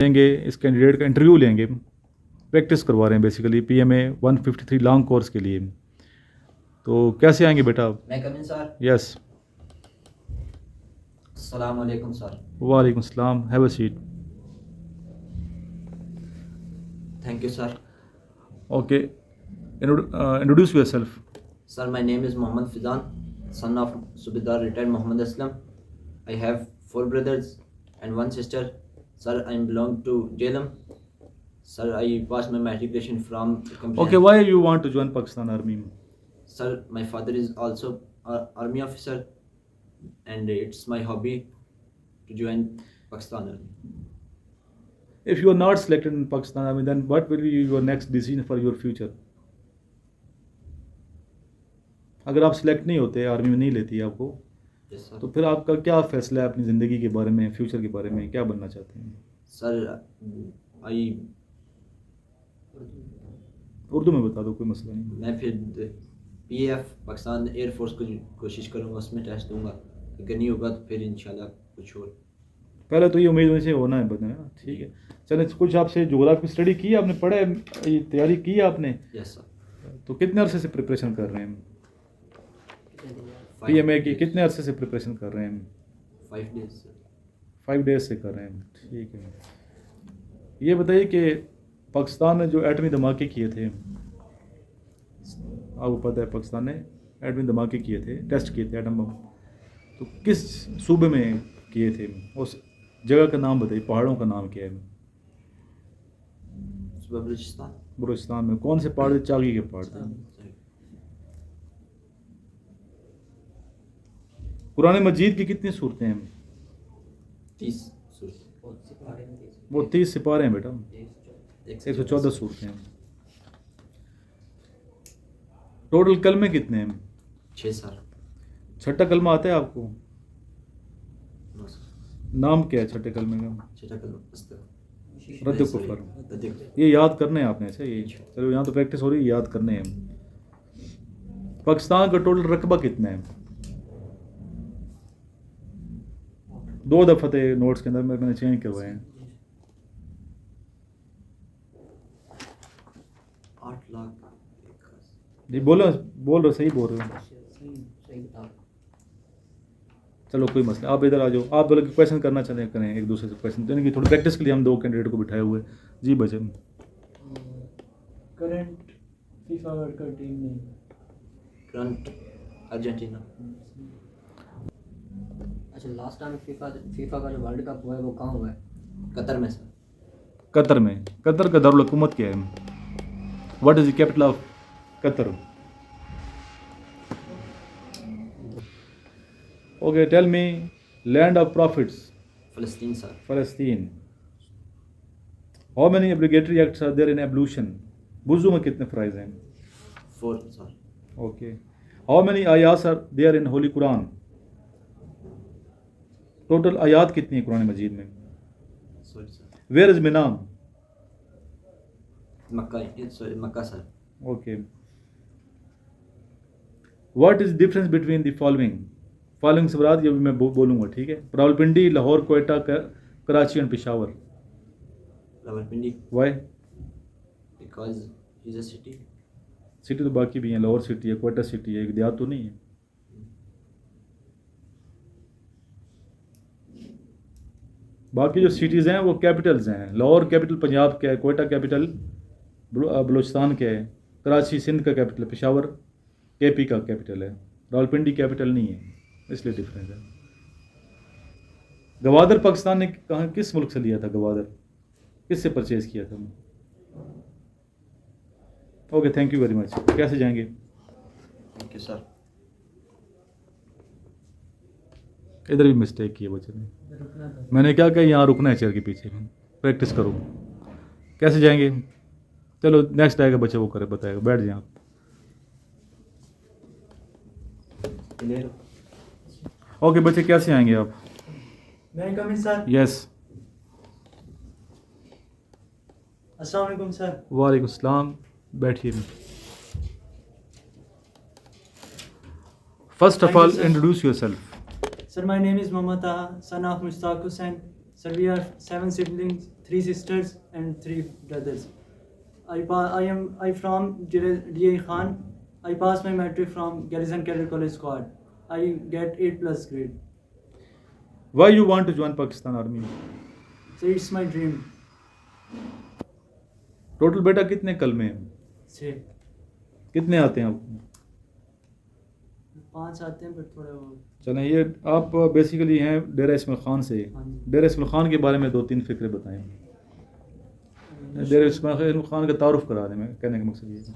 लेंगे, इस कैंडिडेट का इंटरव्यू लेंगे, प्रैक्टिस करवा रहे हैं बेसिकली PMA 153 लॉन्ग कोर्स के लिए। तो कैसे आएंगे बेटा आप? मैं कम इन सर। यस। अस्सलाम वालेकुम सर। वालेकुम सलाम, have a seat. Thank you sir. Okay, introduce yourself. Sir, my name is Mohammad Fizan, son of Subedar retired Muhammad Aslam. I have 4 brothers and 1 sister. Sir, I belong to Jhelum. Sir, I passed my matriculation from Okay, why you want to join Pakistan Army? Sir, my father is also a army officer, and it's my hobby to join Pakistan Army. If you are not selected in Pakistan Army, then what will be your next decision for your future? अगर आप select नहीं होते, army में नहीं लेती आपको, Yes, sir. तो फिर आपका क्या फैसला है अपनी ज़िंदगी के बारे में, फ्यूचर के बारे में, क्या बनना चाहते हैं? Sir, I उर्दू में बता दो, कोई मसला नहीं। मैं फिर PAF पाकिस्तान एयरफोर्स को कोशिश करूँगा, उसमें टेस्ट दूंगा। अगर नहीं होगा तो फिर इंशाल्लाह कुछ और। पहले तो ये उम्मीद होनी चाहिए होना है बंदे ना, ठीक है। चले, कुछ आपसे ज्योग्राफी स्टडी की आपने, पढ़ा है, ये तैयारी की है आपने? Yes sir. तो कितने अरसे से प्रिपरेशन कर रहे हैं? PMA की कितने अरसे से प्रिपरेशन कर रहे हैं? 5 days सर। 5 days से कर रहे हैं, ठीक है। ये बताइए कि पाकिस्तान ने जो एटमी धमाके किए थे, आपको पता है पाकिस्तान ने एटमी धमाके किए थे, टेस्ट किए थे एटम बम, तो किस सूबे में किए थे? उस जगह का नाम बताइए, पहाड़ों का नाम क्या है? बलूचिस्तान। बलूचिस्तान में कौन से पहाड़ थे? चागी के पहाड़ थे। कुरान मजीद की कितनी सूरतें हैं? 30 वो 30 सिपारे हैं बेटा, 114 सूरतें हैं। टोटल कलमे कितने हैं? 6 सर। छठा कलमा आता है आपको? No sir. नाम क्या है छठे कलमे का? छठा कलमा रद्द कुफर। ये याद करने हैं आपने? अच्छा, ये चलो, यहाँ तो प्रैक्टिस हो रही है, याद करने हैं। पाकिस्तान का टोटल रकबा कितना है? 2 दफ़ा थे नोट्स के अंदर, मैंने चेंज करवाए हैं। 8 लाख। जी बोल रहे, सही बोल रहे हो। चलो कोई मसला, आप इधर आ जाओ। आप बोले कि क्वेश्चन करना चाहते हैं, करें एक दूसरे से क्वेश्चन, तो इनकी थोड़ी प्रैक्टिस के लिए हम 2 कैंडिडेट को बिठाए हुए। जी बचे। Current FIFA world cup team name. Current Argentina. अच्छा, लास्ट टाइम फीफा का जो वर्ल्ड कप हुआ है वो कहाँ हुआ है? कतर में सर। कतर में। कतर का दारुल हुकूमत क्या है? What is the capital of Qatar? Okay, tell me, land of prophets? फ़लस्तीन सर। फ़लस्तीन। How many obligatory acts are there in ablution? वुज़ू में कितने फ़राइज़ हैं? 4 सर। ओके। हाउ मेनी आयात are there in holy Quran? Total आयात कितनी है कुरान मजीद में? Sorry sir. Where is Mina? Mecca sir. Okay. What is difference between the following से मुराद ये भी मैं बोलूँगा, ठीक है? Rawalpindi, Lahore, Quetta, Karachi and Peshawar. Rawalpindi. Why? Because is a city. City तो बाकी भी हैं, लाहौर सिटी है, कोयटा सिटी है, एक देहात तो नहीं है। बाकी जो सिटीज़ हैं वो कैपिटल्स हैं। लाहौर कैपिटल पंजाब का है, कोयटा कैपिटल बलूचिस्तान का है, कराची सिंध का कैपिटल, पेशावर KP का कैपिटल है, रावलपिंडी कैपिटल नहीं है, इसलिए डिफरेंस है। गवादर पाकिस्तान ने कहाँ, किस मुल्क से लिया था? गवादर किससे परचेज किया था? Okay, thank you very much. कैसे जाएंगे? Thank you sir. इधर भी मिस्टेक की है बच्चे ने, मैंने क्या कहा, यहाँ रुकना है चेयर के पीछे, प्रैक्टिस करो। कैसे जाएंगे? चलो नेक्स्ट आएगा बच्चे, वो करे, बताएगा। बैठ जाए आप। ओके बच्चे, कैसे आएंगे आप? मैं कम इन सर। यस। अस्सलाम वालेकुम सर। वालेकुम सलाम, बैठिए। First of all introduce yourself. Sir, my name is Mohammad Taha, son of Mustaq Hussain. Sir, we are 7 siblings, 3 sisters and 3 brothers. I from DA Khan. I passed my metric from Garrison Cadet College Squad. I get 8+ grade. Why you want to join Pakistan Army? So it's my dream. Total बेटा कितने कलमे हैं? 6 कितने आते हैं आपको? 5 आते हैं पर थोड़ा वो। चलें, ये आप बेसिकली हैं डेरा इस्माइल ख़ान से। हाँ जी। डेरा इस्माइल ख़ान के बारे में 2-3 फ़िक्रे बताएं। डेरा इस्माइल ख़ान का तारुफ करा दें, मैं कहने का मकसद ये है।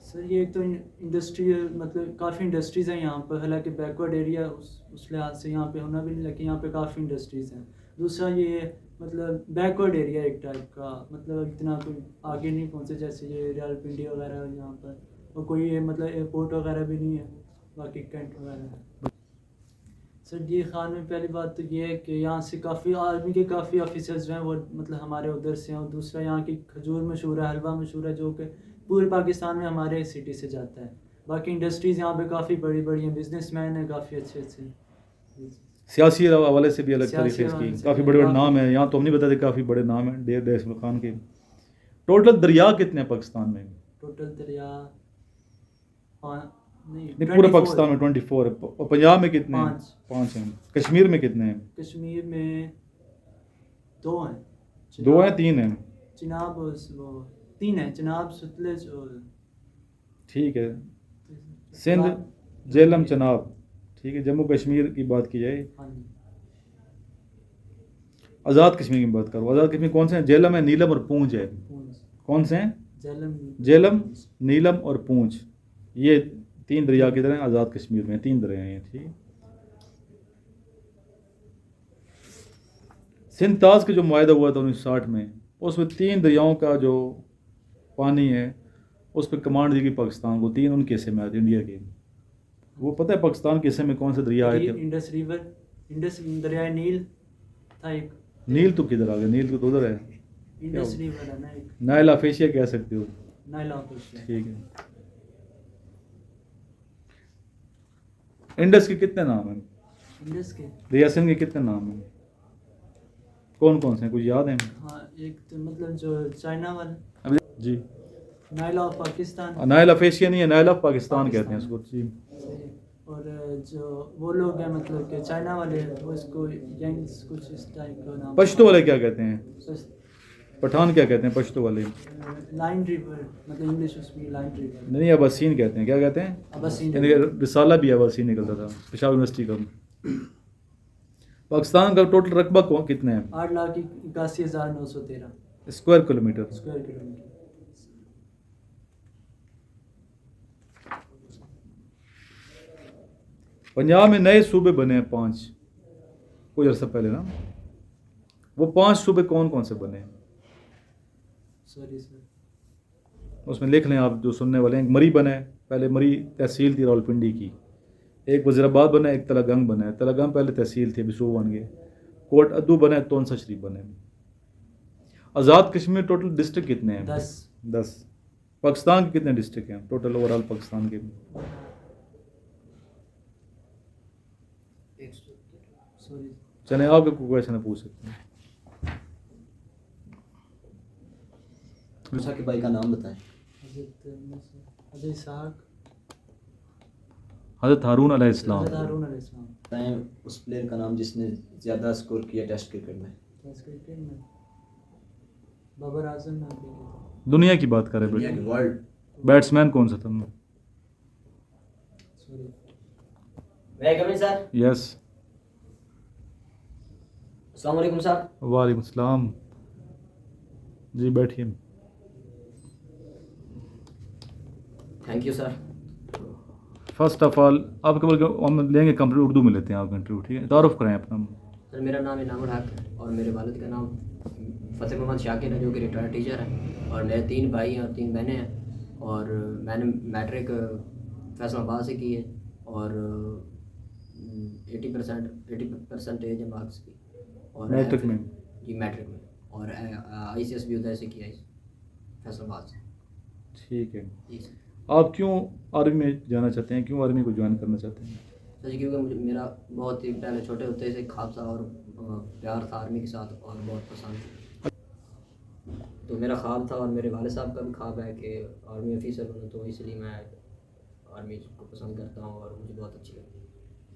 सर ये एक तो इंडस्ट्री मतलब काफ़ी इंडस्ट्रीज़ हैं यहाँ पर, हालांकि बैकवर्ड एरिया उस लिहाज से यहाँ पे होना भी नहीं, लेकिन यहाँ पे काफ़ी इंडस्ट्रीज़ हैं। दूसरा ये मतलब बैकवर्ड एरिया एक टाइप का, मतलब इतना कोई आगे नहीं पहुँचे जैसे ये रावलपिंडी वगैरह यहाँ पर, और कोई ये मतलब एयरपोर्ट वगैरह भी नहीं है, बाकी कैंट वगैरह है। सर ये खान में पहली बात तो ये है कि यहाँ से काफ़ी आर्मी के काफ़ी ऑफिसर्स जो हैं वो मतलब हमारे उधर से हैं, और दूसरा यहाँ की खजूर मशहूर है, हलवा मशहूर है, जो कि पूरे पाकिस्तान में हमारे सिटी से जाता है। बाकी इंडस्ट्रीज़ यहाँ पे काफ़ी बड़ी बड़ी हैं, बिजनेसमैन हैं काफ़ी अच्छे अच्छे। सियासी हवाले से भी अलग सियासी तरीके हवाले की से काफ़ी भी बड़े बड़े काफ़ी- नाम हैं। यहाँ तो हम नहीं बताते, काफ़ी बड़े नाम हैं डेरा इस्माइल ख़ान के। टोटल दरिया कितने हैं पाकिस्तान में? टोटल दरिया नहीं नहीं, पूरे 24 पाकिस्तान में 24 है। और पंजाब में कितने हैं? 5। 5 हैं। कश्मीर में कितने हैं? कश्मीर में 2 हैं। 2 हैं, 3 हैं? चिनाब वो 3 हैं, चिनाब सतलज और ठीक है। सिंध, झेलम, चनाब, ठीक है। जम्मू कश्मीर की बात की जाए, हाँ जी। आज़ाद कश्मीर की बात करो। आज़ाद कश्मीर कौन से हैं? झेलम है, नीलम और पूंछ है। पूंछ, कौन से हैं? झेलम, झेलम, नीलम और पूंछ, ये 3 दरिया की तरह हैं आज़ाद कश्मीर में। 3 दरिया हैं, ठीक है। सिंध ताज का जो मुआहदा हुआ था 1960 में, उसमें 3 दरियाओं का जो पानी है उस पर कमांड दी गई पाकिस्तान को। 3 उनके हिस्से में आते इंडिया के। वो पता है पाकिस्तान के हिस्से में कौन से दरिया आए थे? इंडस रिवर, इंडस दरिया नील था एक। नील तो किधर आ गया? नील तो उधर है। इंडस रिवर है ना एक, नाइल ऑफ एशिया कह सकते हो, नाइल ऑफ एशिया। ठीक है। इंडस के कितने नाम हैं? इंडस के दरिया सिंध के कितने नाम हैं? कौन कौन से हैं, कुछ याद हैं? हाँ, एक तो मतलब जो चाइना वाला अभी जी, Nile of Pakistan, Nile of Asia नहीं है, नाइल ऑफ पाकिस्तान कहते हैं इसको जी। और जो वो लोग हैं मतलब कि चाइना वाले वो इसको यंग्स कुछ इस टाइप का नाम। पश्तो वाले क्या कहते हैं? पठान क्या कहते हैं पश्तो वाले? लाइन रिवर, मतलब इंग्लिश उसमें लाइन रिवर। नहीं, अब्बासीन कहते हैं। क्या कहते हैं? अब्बासीन यानी कि रिसाला भी अब्बासीन निकलता था पेशावर यूनिवर्सिटी का। पाकिस्तान का टोटल रकबा कितने हैं? 8,81,913 square kilometre. Square kilometre. Punjab में नए सूबे बने हैं 5 कुछ अर्सा पहले ना। वो 5 सूबे कौन कौन से बने हैं? सॉरी सर, उसमें लिख लें आप जो सुनने वाले हैं। मरी बना है, पहले मरी तहसील थी रावलपिंडी की। एक वज़ीराबाद बना है, एक तलागंग बना है। तलागंग पहले तहसील थी, अभी सूबा बन गए। कोट अद्दू बना है, तोनसा शरीफ बने। आज़ाद कश्मीर टोटल डिस्ट्रिक्ट कितने हैं? 10। पाकिस्तान के कितने डिस्ट्रिक्ट हैं टोटल ओवरऑल पाकिस्तान के? सॉरी, चलें, आपके कोई क्वेश्चन पूछ सकते हैं। मूसा के भाई का नाम बताएं। अजय इसहाक, हज़रत हारून अलैहिस्सलाम। हज़रत हारून अलैहिस्सलाम। बताएं उस प्लेयर का नाम जिसने ज़्यादा स्कोर किया टेस्ट क्रिकेट में। टेस्ट क्रिकेट में बाबर आजम नाम के दुनिया की बात करें दुनिया के बेटे, वर्ल्ड बैट्समैन कौन सा था? सॉरी। मैं कमिंग सर। यस, अस्सलाम वालेकुम सर। वालेकुम सलाम जी, बैठिए। Thank you sir. First of all आप केवल हम लेंगे कंप्लीट उर्दू में लेते हैं आपका इंटरव्यू, ठीक है? तारुफ करें अपना। सर मेरा नाम इनामुल हक है और मेरे वालिद का नाम फतेह मोहम्मद शाकिर है, जो कि रिटायर्ड टीचर है, और मेरे 3 भाई हैं और 3 बहनें हैं, और मैंने मैट्रिक फैसलाबाद से की है, और 80% एज है मार्क्स की। और मैट्रिक में? जी मैट्रिक में, और ICS भी उधर से किया है फैसलाबाद से। ठीक है। जी सर। आप क्यों आर्मी में जाना चाहते हैं, क्यों आर्मी को ज्वाइन करना चाहते हैं? सर जी क्योंकि मुझे मेरा बहुत ही पहले छोटे होते से ख्वाब था और प्यार था आर्मी के साथ, और बहुत पसंद। तो मेरा ख्वाब था और मेरे वाले साहब का भी ख्वाब है कि आर्मी ऑफिसर बनूँ, तो इसलिए मैं आर्मी को पसंद करता हूँ और मुझे बहुत अच्छी लगती है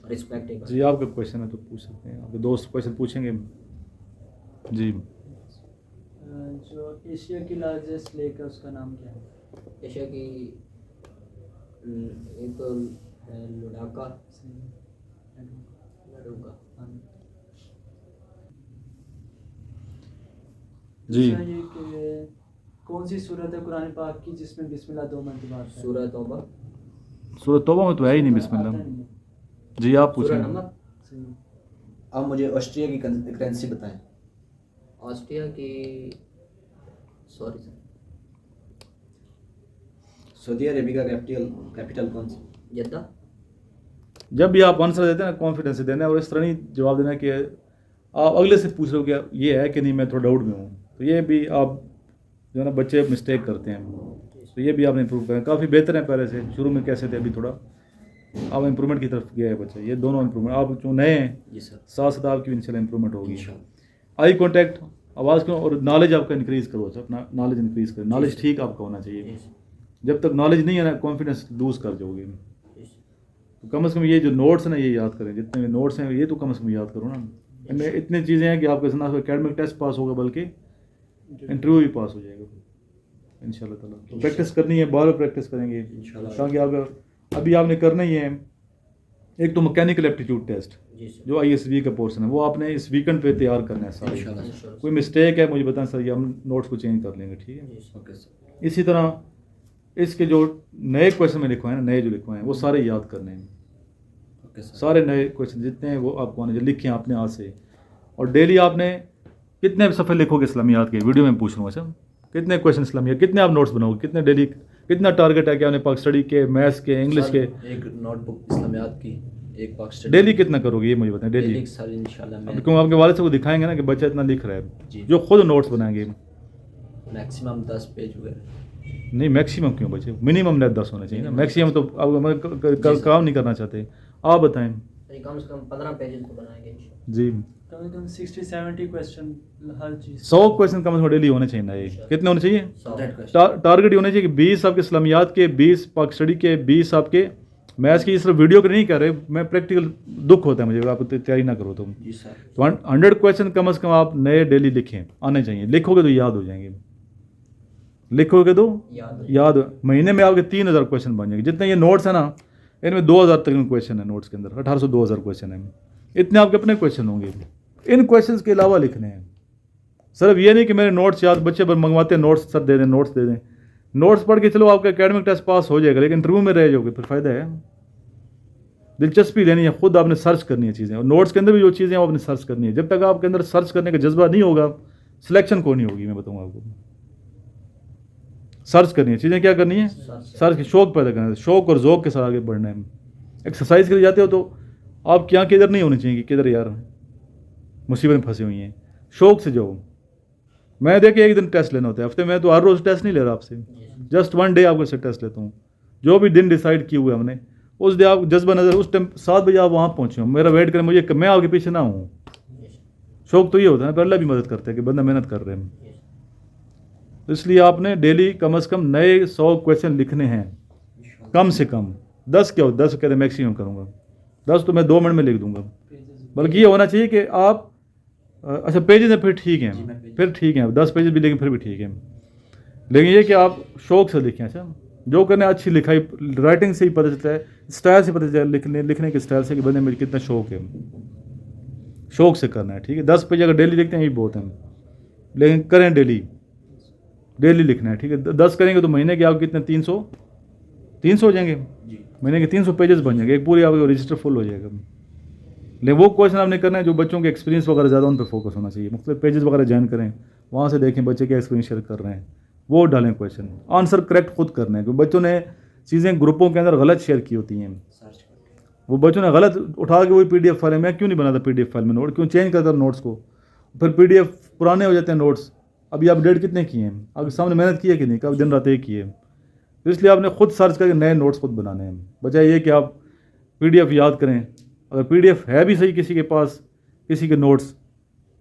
और रिस्पेक्ट है। जी आपका क्वेश्चन है तो पूछ सकते हैं, आपके दोस्त क्वेश्चन पूछेंगे। जी जो एशिया की लार्जेस्ट लेक है उसका नाम क्या है? एशिया की एक है लुडाका, लडूका। जी दूसरा ये कि कौन सी सूरत है कुरान पाक की जिसमें बिस्मिल्लाह 2 मरतबा आता है? सूरह तौबा। सूरत तौबा में तो है ही नहीं आता बिस्मिल्लाह। नहीं है। जी आप सूरह पूछेंगे। नंबर। सही। आप मुझे ऑस्ट्रिया की करेंसी बताएं। ऑस्ट्रिया की, सॉरी सर, सऊदी अरेबिया का कैपिटल कौन सा? जद्दा। जब भी आप आंसर देते हैं ना कॉन्फिडेंस से देना है और इस तरह नहीं जवाब देना कि आप अगले से पूछ रहे हो कि ये है कि नहीं, मैं थोड़ा डाउट में हूँ, तो ये भी आप जो है ना बच्चे मिस्टेक करते हैं, तो ये भी आपने इम्प्रूव करें। काफ़ी बेहतर है पहले से, शुरू में कैसे थे अभी थोड़ा आप इम्प्रूवमेंट की तरफ गया है बच्चा। ये दोनों इम्प्रूवमेंट, आप जो नए हैं जी सर। साथ साथ आपकी इंशाल्लाह इम्प्रूवमेंट होगी। इंशाल्लाह। आई कांटेक्ट, आवाज़ करो और नॉलेज आपका इंक्रीज़ करो, अपना नॉलेज इंक्रीज़ करें। नॉलेज ठीक आपका होना चाहिए। जब तक नॉलेज नहीं है ना कॉन्फिडेंस लूज कर जाओगे। तो कम से कम ये जो नोट्स हैं ना ये याद करें, जितने भी नोट्स हैं ये तो कम से कम याद करो ना। इनमें इतनी चीज़ें हैं कि आपके ना एकेडमिक टेस्ट पास होगा बल्कि इंटरव्यू भी पास हो जाएगा इंशाल्लाह ताला। तो प्रैक्टिस करनी है, बार बार प्रैक्टिस करेंगे इंशाल्लाह। ताकि आप अभी आपने करना ही है। एक तो मैकेनिकल एप्टीट्यूड टेस्ट जी सर। जो ISB का पोर्शन है वो आपने इस वीकेंड पे तैयार करना है सारे। इंशाल्लाह। कोई मिस्टेक है मुझे बताएं सर, ये हम नोट्स को चेंज कर लेंगे, ठीक है। Okay sir. इसी तरह इसके जो नए क्वेश्चन में लिखवाए हैं ना, नए जो लिखवाए हैं वो सारे याद करने हैं। Okay sir. सारे नए क्वेश्चन जितने हैं वो आपको आने, जो लिखे हैं आपने आज से। और डेली आपने कितने सफ़े लिखोगे इस्लामियात के, वीडियो में पूछ रहा हूँ। अच्छा कितने क्वेश्चन इस्लामियात, कितने आप नोट्स बनाओगे, कितने डेली, कितना टारगेट है कि आपने पाक स्टडी के, मैथ्स के, इंग्लिश के एक नोटबुक इस्लामियात की, एक पाक स्टडी। डेली कितना करोगे ये मुझे बताएं। डेली सर इंशाल्लाह अब मैं क्यों आपके वाले से को दिखाएंगे ना कि बच्चा इतना लिख रहा जी। है, जो खुद नोट्स बनाएंगे। मैक्सिमम 10 पेज हुए। नहीं मैक्सिमम क्यों बच्चे, मिनिमम नेट 10 होना चाहिए ना। मैक्सिमम तो आप काम नहीं करना चाहते। आप बताएं। कम से कम 15 पेजेस को बनाएंगे इंशाल्लाह। जी कम से कम 60-70 क्वेश्चन हर चीज़। 100 क्वेश्चन कम से कम डेली होने चाहिए ना। ये कितने होने चाहिए? 100 क्वेश्चन। टारगेट ये होना चाहिए कि 20 आपके इस्लामियात के, 20 पाक स्टडी के, 20 आपके मैथ्स की। सिर्फ वीडियो के नहीं कह रहे, मैं प्रैक्टिकल दुख होता है मुझे आप तैयारी ना करो तुम। जी सर। तो 100 क्वेश्चन कम से कम आप नए डेली लिखें, आने चाहिए। लिखोगे तो याद हो जाएंगे, लिखोगे तो याद। महीने में आपके 3000 क्वेश्चन बन जाएंगे। जितने ये नोट्स है ना इनमें 2000 तक क्वेश्चन है नोट्स के अंदर, 1800 2000 क्वेश्चन है। इतने आपके अपने क्वेश्चन होंगे। इन क्वेश्चंस के अलावा लिखने हैं। सिर्फ ये नहीं कि मेरे नोट्स याद, बच्चे मंगवाते हैं नोट्स, सर दे दें नोट्स दे दें। नोट्स पढ़ के चलो आपका एकेडमिक टेस्ट पास हो जाएगा, लेकिन इंटरव्यू में रह जाओगे फिर फ़ायदा है। दिलचस्पी लेनी है, खुद आपने सर्च करनी है चीज़ें, और नोट्स के अंदर भी जो चीज़ें हैं वो आपने सर्च करनी है। जब तक आपके अंदर सर्च करने का जज्बा नहीं होगा सिलेक्शन को नहीं होगी। मैं बताऊँगा आपको, सर्च करनी है चीज़ें। क्या करनी है? सर्च की शौक पैदा करना है, शौक और ज़ौक के साथ आगे बढ़ना है। एक्सरसाइज के लिए जाते हो तो आपकी आँखें इधर नहीं होनी चाहिए कि किधर यार मुसीबत में फंसी हुई हैं। शौक से जाओ। मैं देखिए एक दिन टेस्ट लेना होता है हफ्ते में, तो हर रोज़ टेस्ट नहीं ले रहा आपसे, जस्ट 1 डे आपको से टेस्ट लेता हूँ। जो भी दिन डिसाइड किए हुए हमने उस दिन आप जज्बा नज़र, उस टाइम 7 बजे आप वहाँ पहुँचे हो, मेरा वेट करें, मुझे मैं आपके पीछे ना हूँ। शौक तो ये होता है, पर अल्लाह भी मदद करते हैं कि बंदा मेहनत कर रहे हैं। तो इसलिए आपने डेली कम से कम नए 100 क्वेश्चन लिखने हैं, कम से कम। 10 क्या हो, 10 कहते मैक्सिमम करूँगा, 10 तो मैं 2 मिनट में लिख दूंगा। बल्कि ये होना चाहिए कि आप अच्छा पेजेस हैं फिर ठीक हैं, फिर ठीक हैं 10 पेजेस भी, लेकिन फिर भी ठीक है। लेकिन ये कि आप शौक से लिखें। अच्छा जो करने अच्छी लिखाई, राइटिंग से ही पता चलता है, स्टाइल से पता चलता है, लिखने के स्टाइल से कि बंदे में कितना शौक है। शौक से करना है, ठीक है। 10 पेज अगर डेली लिखते हैं ये बहुत है, लेकिन करें डेली, डेली लिखना है, ठीक है। 10 करेंगे तो महीने के आप कितने 300 हो जाएंगे। महीने के 300 पेजेस बन जाएंगे, एक पूरी आपका रजिस्टर फुल हो जाएगा। लेकिन वो क्वेश्चन आपने करना है जो बच्चों के एक्सपीरियंस वगैरह ज़्यादा उन पर फोकस होना चाहिए। मुख्तलिफ पेजेस वगैरह ज्वाइन करें, वहाँ से देखें बच्चे क्या एक्सपीरियंस शेयर कर रहे हैं, वो डालें क्वेश्चन। आंसर करेक्ट खुद करना है, क्योंकि बच्चों ने चीज़ें ग्रुपों के अंदर गलत शेयर की होती हैं। वो बच्चों ने गलत उठा के वही PDF फाइल है, मैं क्यों नहीं बनाता PDF फाइल में नोट, क्यों चेंज करता नोट्स को, फिर PDF पुराने हो जाते हैं नोट्स। अभी आप अपडेट कितने किए हैं, आपके सामने मेहनत की है कि नहीं, कब दिन रात एक किए। तो इसलिए आपने खुद सर्च करके नए नोट्स खुद बनाने हैं, बजाय ये कि आप PDF याद करें। अगर PDF है भी सही किसी के पास, किसी के नोट्स,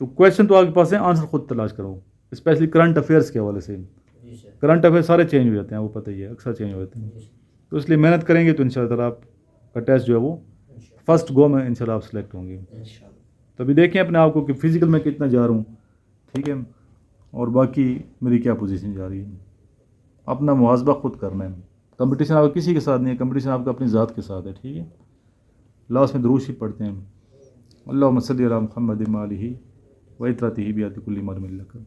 तो क्वेश्चन तो आपके पास है, आंसर खुद तलाश करो। स्पेशली करंट अफेयर्स के हवाले से। जी सर। करंट अफेयर सारे चेंज हो जाते हैं, वो पता ही है, अक्सर चेंज हो जाते हैं। जी सर। तो इसलिए मेहनत करेंगे तो इंशाल्लाह ताला आपका टेस्ट जो है वो फर्स्ट गो में इंशाल्लाह आप सेलेक्ट होंगे। इंशाल्लाह। तो अभी देखें अपने आप को कि फ़िज़िकल में कितना जा रहा हूँ, ठीक है, और बाकी मेरी क्या पोजीशन जा रही है। अपना मुहासबा खुद करना है। कंपटीशन आपका किसी के साथ नहीं है, कंपटीशन आपका अपनी ज़ात के साथ है, ठीक है। लास्ट में दुरूद शरीफ पढ़ते हैं, अल्लाहुम्मा सल्ली अला मुहम्मद व आलिहि व इतरतिही बियदिकुल्ली मरमिन लक।